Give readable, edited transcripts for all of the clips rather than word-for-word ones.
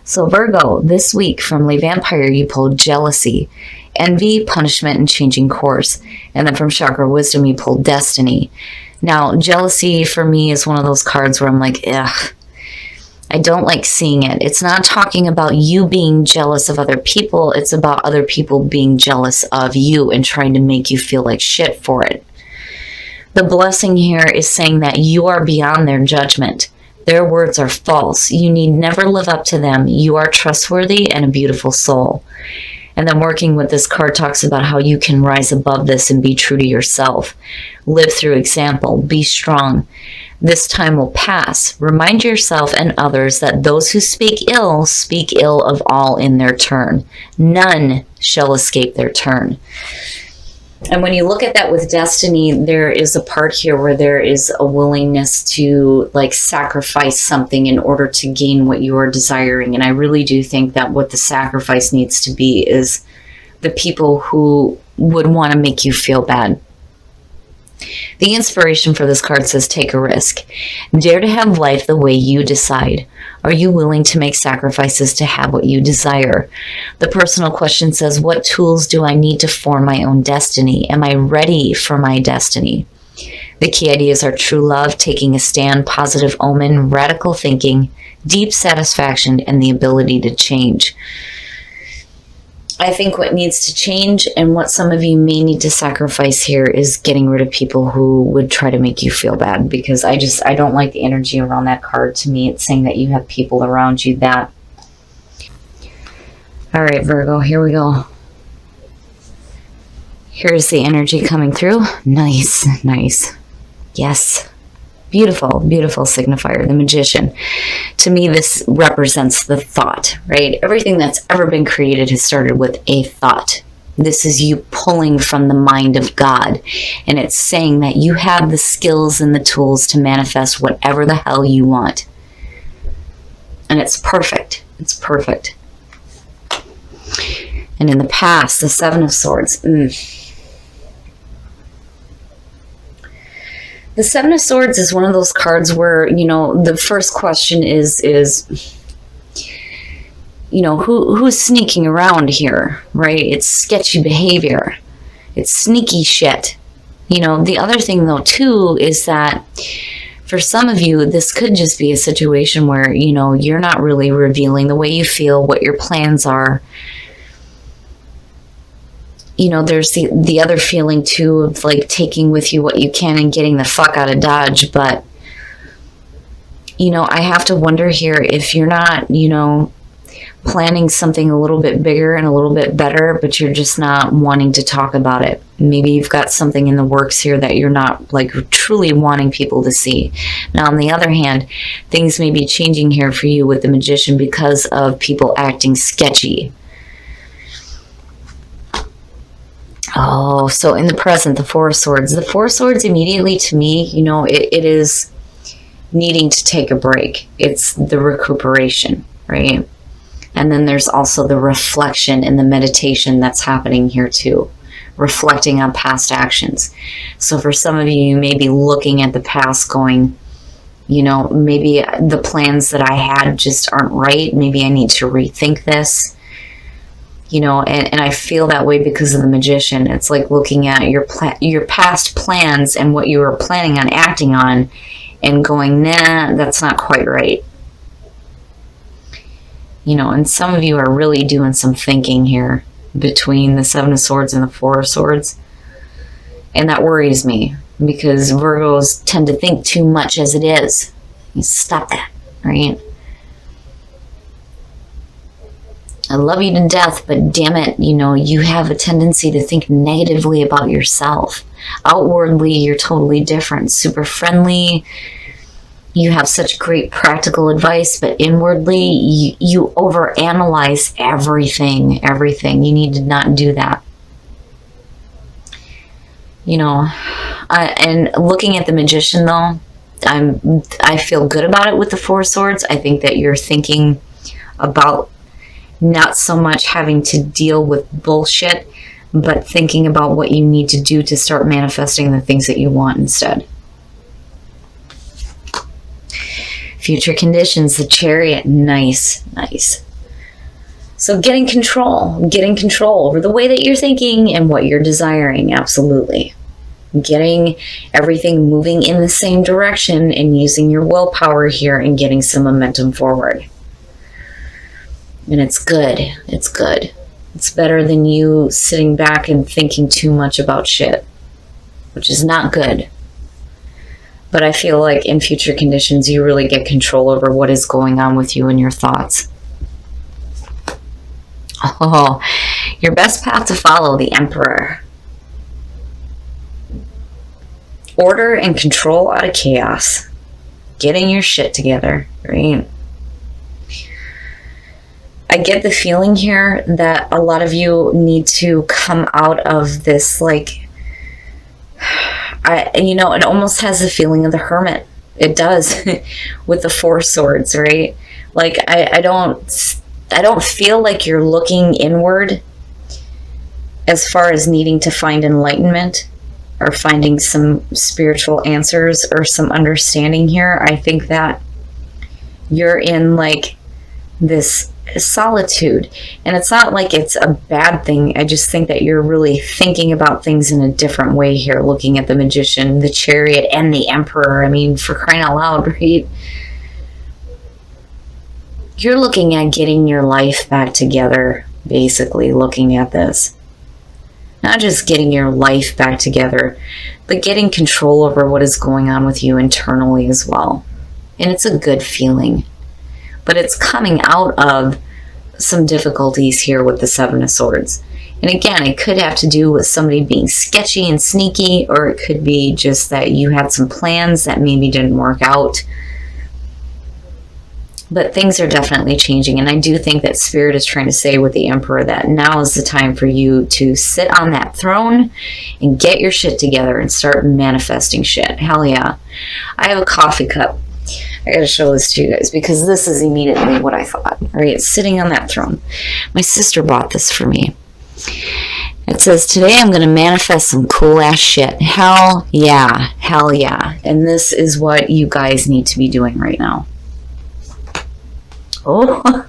So Virgo, this week from Le Vampire, you pulled jealousy, envy, punishment, and changing course. And then from Chakra Wisdom, you pulled destiny. Now, jealousy for me is one of those cards where I'm like, ugh, I don't like seeing it. It's not talking about you being jealous of other people. It's about other people being jealous of you and trying to make you feel like shit for it. The blessing here is saying that you are beyond their judgment. Their words are false. You need never live up to them. You are trustworthy and a beautiful soul. And then working with this card talks about how you can rise above this and be true to yourself. Live through example. Be strong. This time will pass. Remind yourself and others that those who speak ill of all in their turn. None shall escape their turn. And when you look at that with destiny, there is a part here where there is a willingness to like sacrifice something in order to gain what you are desiring. And I really do think that what the sacrifice needs to be is the people who would want to make you feel bad. The inspiration for this card says, take a risk. Dare to have life the way you decide. Are you willing to make sacrifices to have what you desire? The personal question says, what tools do I need to form my own destiny? Am I ready for my destiny? The key ideas are true love, taking a stand, positive omen, radical thinking, deep satisfaction, and the ability to change. I think what needs to change and what some of you may need to sacrifice here is getting rid of people who would try to make you feel bad, because I don't like the energy around that card. To me, it's saying that you have people around you that... All right, Virgo, here we go. Here's the energy coming through. Nice, nice. Yes. Beautiful, beautiful signifier, the Magician. To me, this represents the thought, right? Everything that's ever been created has started with a thought. This is you pulling from the mind of God. And it's saying that you have the skills and the tools to manifest whatever the hell you want. And it's perfect. It's perfect. And in the past, the Seven of Swords. The Seven of Swords is one of those cards where, you know, the first question is you know, who's sneaking around here, right? It's sketchy behavior. It's sneaky shit. You know, the other thing, though, too, is that for some of you, this could just be a situation where, you know, you're not really revealing the way you feel, what your plans are. You know, there's the other feeling, too, of, like, taking with you what you can and getting the fuck out of Dodge. But, you know, I have to wonder here if you're not, you know, planning something a little bit bigger and a little bit better, but you're just not wanting to talk about it. Maybe you've got something in the works here that you're not, like, truly wanting people to see. Now, on the other hand, things may be changing here for you with the Magician because of people acting sketchy. Oh, so in the present, the Four of Swords. The Four of Swords immediately to me, you know, it is needing to take a break. It's the recuperation, right? And then there's also the reflection and the meditation that's happening here too. Reflecting on past actions. So for some of you, you may be looking at the past going, you know, maybe the plans that I had just aren't right. Maybe I need to rethink this. You know, and I feel that way because of the Magician. It's like looking at your past plans and what you were planning on acting on and going, nah, that's not quite right. You know, and some of you are really doing some thinking here between the Seven of Swords and the Four of Swords. And that worries me because Virgos tend to think too much as it is. You stop that, right? I love you to death, but damn it, you know, you have a tendency to think negatively about yourself. Outwardly, you're totally different. Super friendly. You have such great practical advice, but inwardly, you overanalyze everything. You need to not do that. You know, and looking at the Magician, though, I feel good about it with the Four of Swords. I think that you're thinking about not so much having to deal with bullshit, but thinking about what you need to do to start manifesting the things that you want instead. Future conditions, the Chariot, nice, nice. So getting control over the way that you're thinking and what you're desiring, absolutely. Getting everything moving in the same direction and using your willpower here and getting some momentum forward. And it's good. It's good. It's better than you sitting back and thinking too much about shit, which is not good. But I feel like in future conditions, you really get control over what is going on with you and your thoughts. Oh, your best path to follow, the Emperor. Order and control out of chaos. Getting your shit together, right? I get the feeling here that a lot of you need to come out of this, like, it almost has the feeling of the Hermit. It does with the Four Swords, right? Like, I don't feel like you're looking inward as far as needing to find enlightenment or finding some spiritual answers or some understanding here. I think that you're in like this solitude, and it's not like it's a bad thing. I just think that you're really thinking about things in a different way here, looking at the Magician, the Chariot, and the Emperor. I mean, for crying out loud, right? You're looking at getting your life back together, basically looking at this. Not just getting your life back together, but getting control over what is going on with you internally as well. And it's a good feeling. But it's coming out of some difficulties here with the Seven of Swords. And again, it could have to do with somebody being sketchy and sneaky, or it could be just that you had some plans that maybe didn't work out. But things are definitely changing, and I do think that Spirit is trying to say with the Emperor that now is the time for you to sit on that throne and get your shit together and start manifesting shit. Hell yeah. I have a coffee cup. I gotta show this to you guys because this is immediately what I thought. All right, sitting on that throne. My sister bought this for me. It says, today I'm going to manifest some cool ass shit. Hell yeah. Hell yeah. And this is what you guys need to be doing right now. Oh,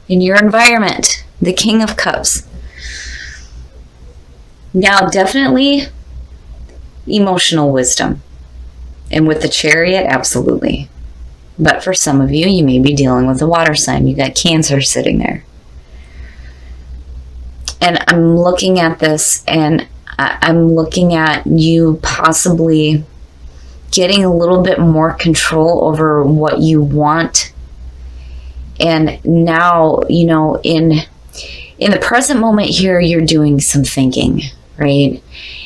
in your environment, the King of Cups. Now, definitely emotional wisdom. And with the Chariot, absolutely. But for some of you, you may be dealing with a water sign. You got Cancer sitting there. And I'm looking at this, and I'm looking at you possibly getting a little bit more control over what you want. And now, in the present moment here, you're doing some thinking, right?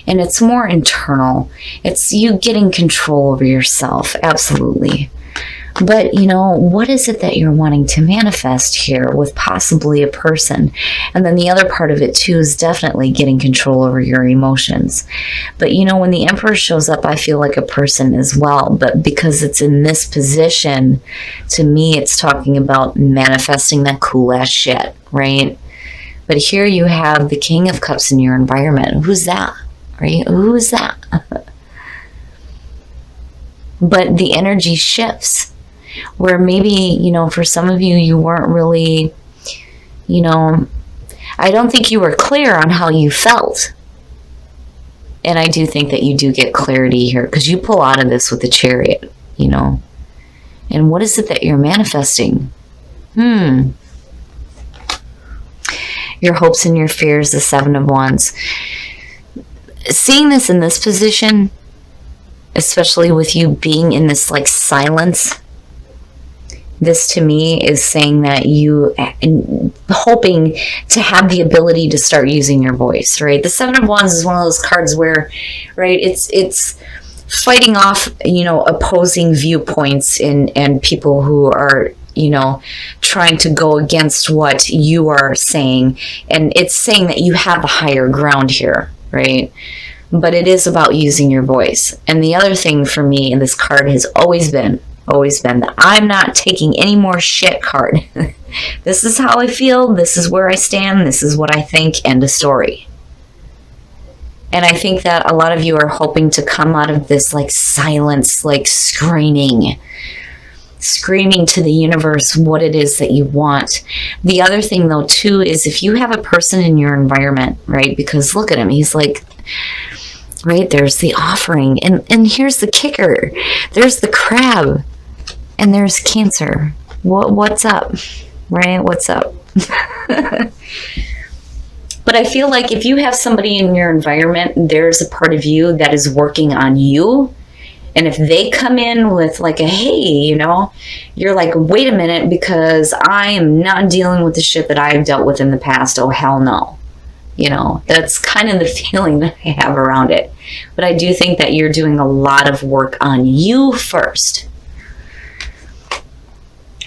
And it's more internal. It's you getting control over yourself, absolutely. But, what is it that you're wanting to manifest here with possibly a person? And then the other part of it, too, is definitely getting control over your emotions. But, when the Emperor shows up, I feel like a person as well. But because it's in this position, to me, it's talking about manifesting that cool-ass shit, right? But here you have the King of Cups in your environment. Who's that, right? Who's that? But the energy shifts. Where maybe, for some of you, you weren't really, I don't think you were clear on how you felt. And I do think that you do get clarity here because you pull out of this with the Chariot, And what is it that you're manifesting? Your hopes and your fears, the Seven of Wands. Seeing this in this position, especially with you being in this like silence, this to me is saying that you hoping to have the ability to start using your voice, right? The Seven of Wands is one of those cards where, right, it's fighting off, opposing viewpoints and people who are, trying to go against what you are saying. And it's saying that you have a higher ground here, right? But it is about using your voice. And the other thing for me in this card has always been that I'm not taking any more shit card. This is how I feel. This is where I stand. This is what I think. End of story. And I think that a lot of you are hoping to come out of this like silence, like screaming screaming to the universe what it is that you want. The other thing though too is if you have a person in your environment, right? Because look at him, he's like, right, there's the offering, and here's the kicker. There's the crab, and there's Cancer. What's up? Right? What's up? But I feel like if you have somebody in your environment, there's a part of you that is working on you. And if they come in with like a, hey, you know, you're like, wait a minute, because I am not dealing with the shit that I've dealt with in the past. Oh, hell no. You know, that's kind of the feeling that I have around it. But I do think that you're doing a lot of work on you first.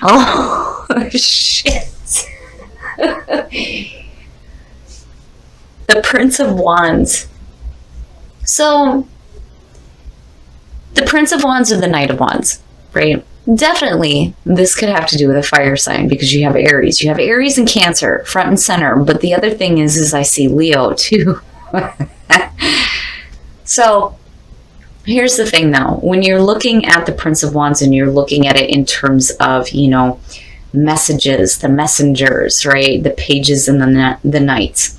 Oh, shit. The Prince of Wands. So, the Prince of Wands or the Knight of Wands, right? Definitely, this could have to do with a fire sign because you have Aries. You have Aries and Cancer, front and center. But the other thing is I see Leo, too. So, here's the thing, though. When you're looking at the Prince of Wands and you're looking at it in terms of, you know, messages, the messengers, right? The pages and the knights.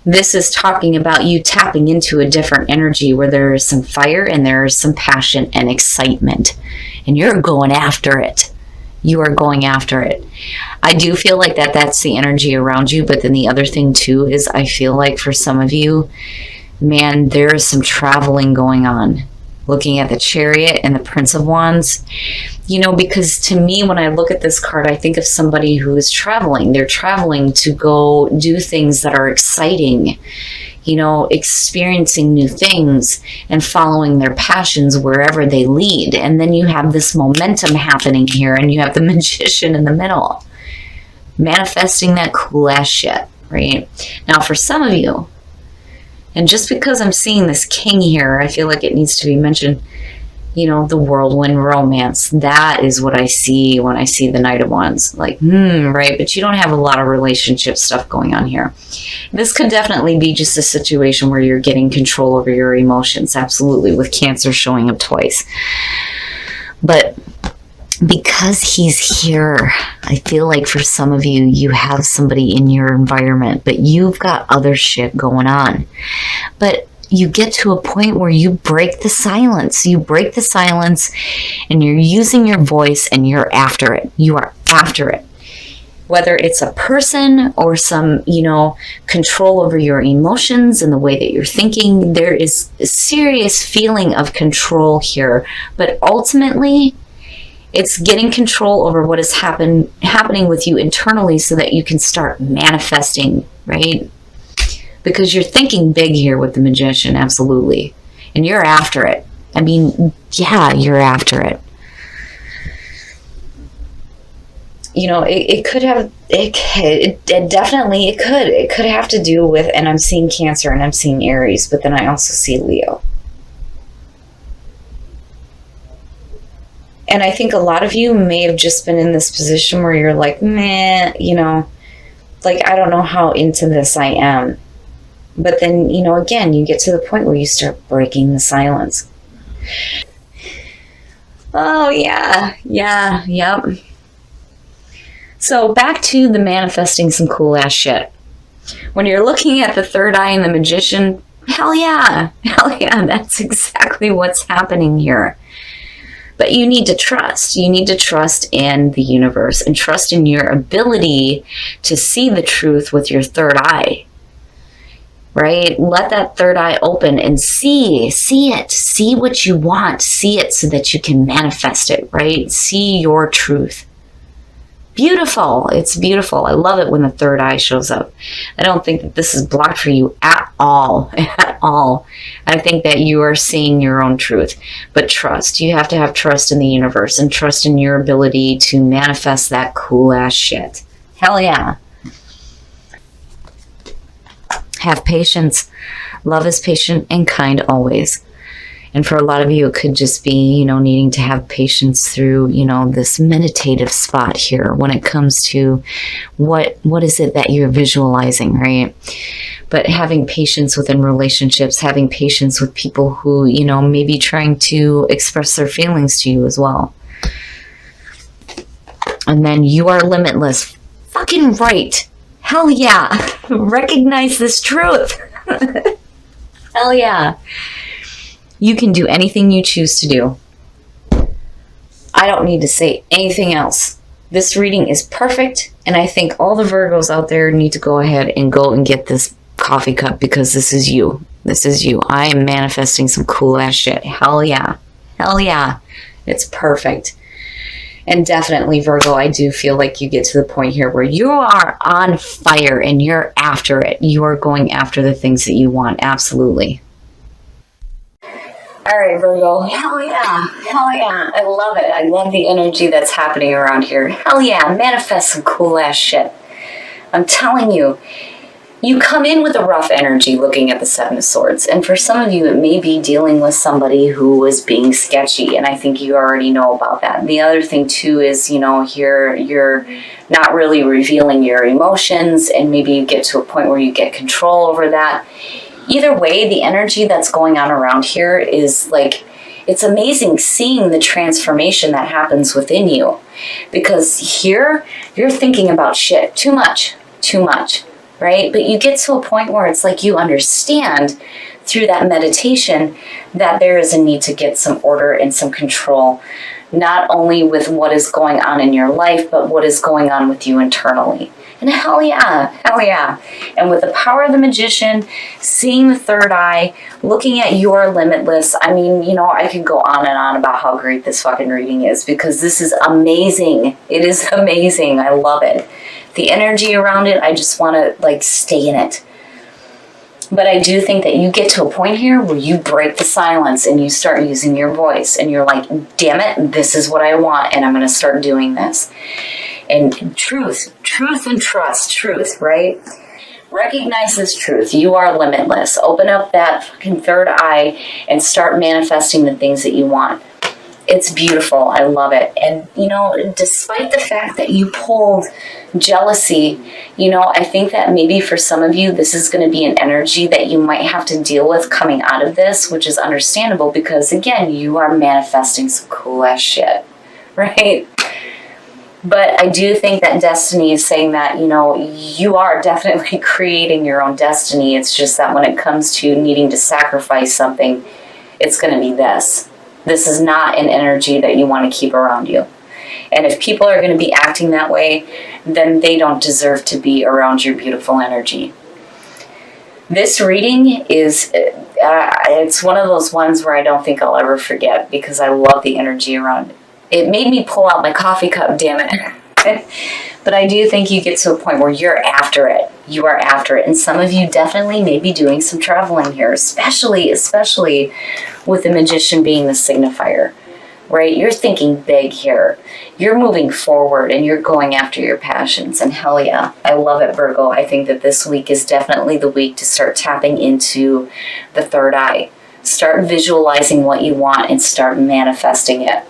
This is talking about you tapping into a different energy where there is some fire and there is some passion and excitement. And you're going after it. You are going after it. I do feel like that's the energy around you. But then the other thing too is I feel like for some of you, man, there is some traveling going on. Looking at the Chariot and the Prince of Wands, you know, because to me, when I look at this card, I think of somebody who is traveling. They're traveling to go do things that are exciting, you know, experiencing new things and following their passions wherever they lead. And then you have this momentum happening here, and you have the Magician in the middle, manifesting that cool ass shit, right? Now, for some of you, and just because I'm seeing this king here, I feel like it needs to be mentioned, you know, the whirlwind romance. That is what I see when I see the Knight of Wands. Like, right, but you don't have a lot of relationship stuff going on here. This could definitely be just a situation where you're getting control over your emotions, absolutely, with Cancer showing up twice. But because he's here, I feel like for some of you, you have somebody in your environment, but you've got other shit going on. But you get to a point where you break the silence. You break the silence and you're using your voice and you're after it. You are after it. Whether it's a person or some, you know, control over your emotions and the way that you're thinking, there is a serious feeling of control here. But ultimately, it's getting control over what is happening with you internally so that you can start manifesting, right? Because you're thinking big here with the Magician, absolutely. And you're after it. I mean, yeah, you're after it. You know, it could have, it definitely, it could have to do with, and I'm seeing Cancer and I'm seeing Aries, but then I also see Leo. And I think a lot of you may have just been in this position where you're like, meh, you know, like, I don't know how into this I am. But then, you know, again, you get to the point where you start breaking the silence. Oh, yeah, yep. So back to the manifesting some cool ass shit. When you're looking at the third eye and the Magician, hell yeah, that's exactly what's happening here. But you need to trust. You need to trust in the universe and trust in your ability to see the truth with your third eye, right? Let that third eye open and see it. See what you want. See it so that you can manifest it, right? See your truth. Beautiful. It's beautiful. I love it when the third eye shows up. I don't think that this is blocked for you at all. At all. I think that you are seeing your own truth. But trust. You have to have trust in the universe and trust in your ability to manifest that cool ass shit. Hell yeah. Have patience. Love is patient and kind always. And for a lot of you, it could just be, you know, needing to have patience through, you know, this meditative spot here when it comes to what is it that you're visualizing, right? But having patience within relationships, having patience with people who, you know, may be trying to express their feelings to you as well. And then you are limitless. Fucking right. Hell yeah. Recognize this truth. Hell yeah. You can do anything you choose to do. I don't need to say anything else. This reading is perfect, and I think all the Virgos out there need to go ahead and go and get this coffee cup, because this is you. This is you. I am manifesting some cool ass shit. Hell yeah. Hell yeah. It's perfect. And definitely, Virgo, I do feel like you get to the point here where you are on fire and you're after it. You are going after the things that you want. Absolutely. All right, Virgo. Hell yeah. Hell yeah. I love it. I love the energy that's happening around here. Hell yeah. Manifest some cool ass shit. I'm telling you, you come in with a rough energy looking at the Seven of Swords. And for some of you, it may be dealing with somebody who was being sketchy. And I think you already know about that. The other thing, too, is, here you're not really revealing your emotions. And maybe you get to a point where you get control over that. Either way, the energy that's going on around here is like, it's amazing seeing the transformation that happens within you. Because here, you're thinking about shit too much. Right? But you get to a point where it's like you understand through that meditation that there is a need to get some order and some control, not only with what is going on in your life, but what is going on with you internally. And hell yeah. And with the power of the Magician, seeing the third eye, looking at your limitless, I mean, I could go on and on about how great this fucking reading is, because this is amazing. It is amazing. I love it. The energy around it, I just want to stay in it. But I do think that you get to a point here where you break the silence and you start using your voice and you're like, damn it, this is what I want, and I'm going to start doing this. And truth and truth, right? Recognize this truth. You are limitless. Open up that fucking third eye and start manifesting the things that you want. It's beautiful. I love it. And, despite the fact that you pulled jealousy, I think that maybe for some of you, this is going to be an energy that you might have to deal with coming out of this, which is understandable because, again, you are manifesting some cool ass shit, right? But I do think that destiny is saying that, you are definitely creating your own destiny. It's just that when it comes to needing to sacrifice something, it's going to be this. This is not an energy that you want to keep around you. And if people are going to be acting that way, then they don't deserve to be around your beautiful energy. This reading is, it's one of those ones where I don't think I'll ever forget because I love the energy around it. It made me pull out my coffee cup, damn it. But I do think you get to a point where you're after it. You are after it. And some of you definitely may be doing some traveling here, especially with the Magician being the signifier, right? You're thinking big here. You're moving forward and you're going after your passions. And hell yeah, I love it, Virgo. I think that this week is definitely the week to start tapping into the third eye. Start visualizing what you want and start manifesting it.